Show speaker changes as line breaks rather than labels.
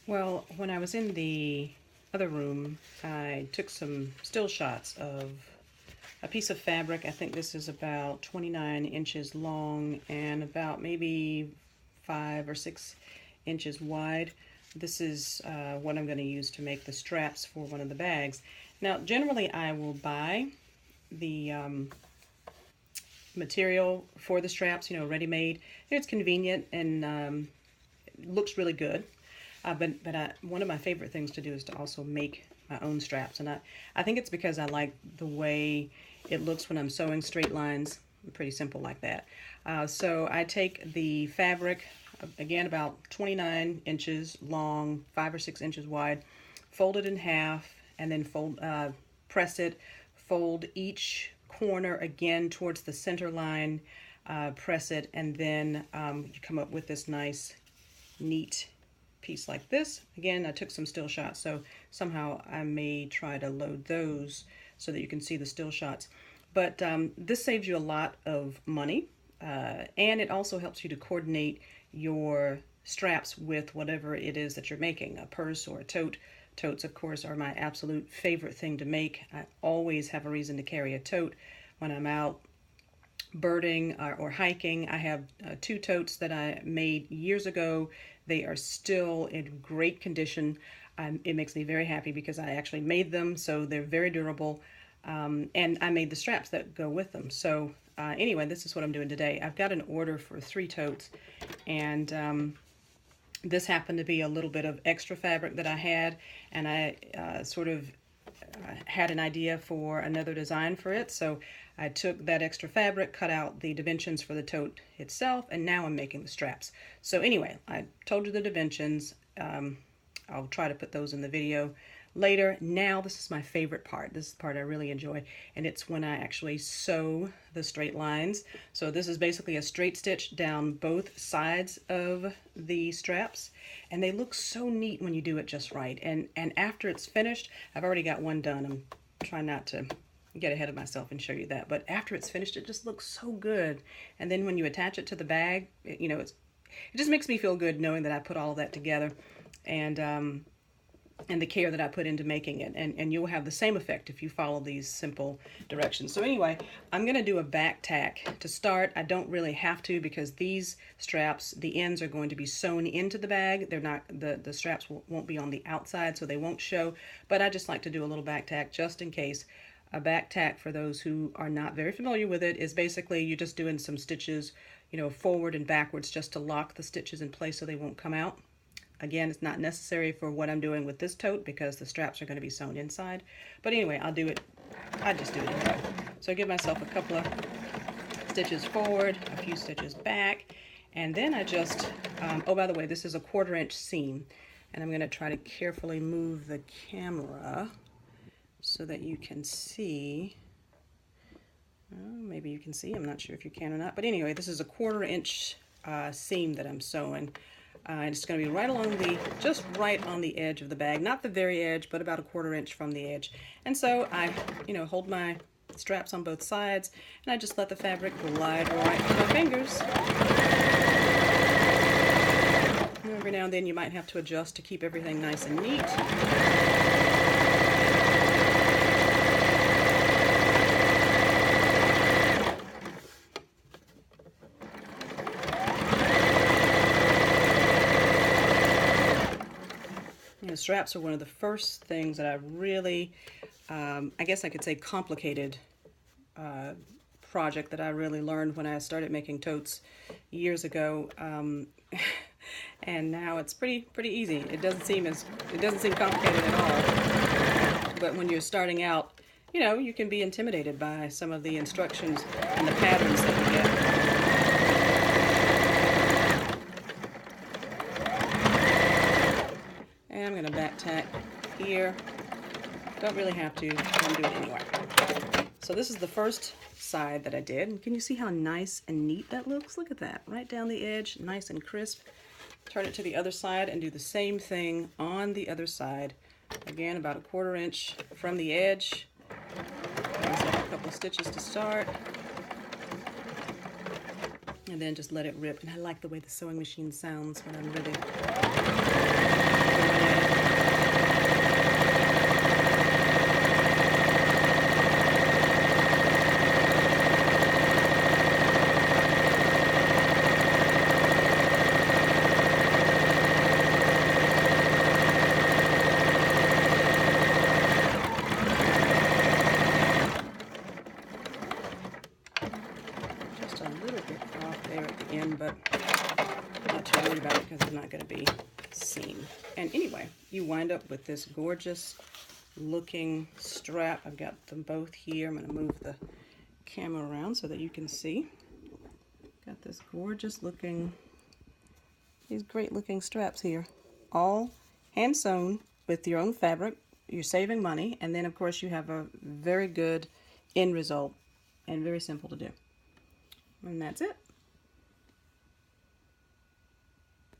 Well, when I was in the other room, I took some still shots of a piece of fabric. I think this is about 29 inches long and about maybe 5 or 6 inches wide. This is what I'm going to use to make the straps for one of the bags. Now, generally I will buy the material for the straps, ready-made. It's convenient and looks really good. But one of my favorite things to do is to also make my own straps. And I think it's because I like the way it looks when I'm sewing straight lines. Pretty simple like that. So I take the fabric, again about 29 inches long, 5 or 6 inches wide, fold it in half, and then press it, fold each corner again towards the center line, press it, and then you come up with this nice, neat piece like this. Again, I took some still shots, so somehow I may try to load those so that you can see the still shots. But this saves you a lot of money, and it also helps you to coordinate your straps with whatever it is that you're making, a purse or a tote. Totes, of course, are my absolute favorite thing to make. I always have a reason to carry a tote when I'm out birding or hiking. I have 2 totes that I made years ago. They are still in great condition. It makes me very happy because I actually made them, so they're very durable. And I made the straps that go with them. So anyway, this is what I'm doing today. I've got an order for 3 totes, and this happened to be a little bit of extra fabric that I had, and I had an idea for another design for it. So I took that extra fabric, cut out the dimensions for the tote itself, and now I'm making the straps. So anyway, I told you the dimensions. I'll try to put those in the video later. Now this is my favorite part. This is the part I really enjoy, and it's when I actually sew the straight lines. So this is basically a straight stitch down both sides of the straps, and they look so neat when you do it just right. And after it's finished, I've already got one done. I'm trying not to get ahead of myself and show you that, but after it's finished, it just looks so good. And then when you attach it to the bag, it just makes me feel good knowing that I put all of that together, and the care that I put into making it. And you'll have the same effect if you follow these simple directions. So anyway, I'm going to do a back tack to start. I don't really have to because these straps, the ends are going to be sewn into the bag. They're not, the straps won't be on the outside, so they won't show. But I just like to do a little back tack just in case. A back tack, for those who are not very familiar with it, is basically you're just doing some stitches, forward and backwards just to lock the stitches in place so they won't come out. Again, it's not necessary for what I'm doing with this tote because the straps are going to be sewn inside. But anyway, I just do it anyway. So I give myself a couple of stitches forward, a few stitches back, and then I just, oh, by the way, this is a 1/4 inch seam, and I'm going to try to carefully move the camera so that you can see. Maybe you can see, I'm not sure if you can or not, but anyway, this is a 1/4 inch seam that I'm sewing. And it's going to be right along just right on the edge of the bag, not the very edge, but about a 1/4 inch from the edge. And so I, hold my straps on both sides, and I just let the fabric glide right through my fingers. And every now and then you might have to adjust to keep everything nice and neat. Straps are one of the first things that I really, I guess I could say complicated project that I really learned when I started making totes years ago, and now it's pretty easy. It doesn't seem complicated at all. But when you're starting out, you can be intimidated by some of the instructions and the patterns that you get. I'm going to back tack here. Don't really have to. I'm doing it anyway. So this is the first side that I did. And can you see how nice and neat that looks? Look at that. Right down the edge, nice and crisp. Turn it to the other side and do the same thing on the other side. Again, about a 1/4 inch from the edge. A couple of stitches to start. And then just let it rip. And I like the way the sewing machine sounds when I'm really not too worried about it because it's not going to be seen. And anyway, you wind up with this gorgeous looking strap. I've got them both here. I'm going to move the camera around so that you can see. Got this gorgeous looking, these great looking straps here, all hand sewn with your own fabric. You're saving money, and then of course you have a very good end result and very simple to do. And that's it.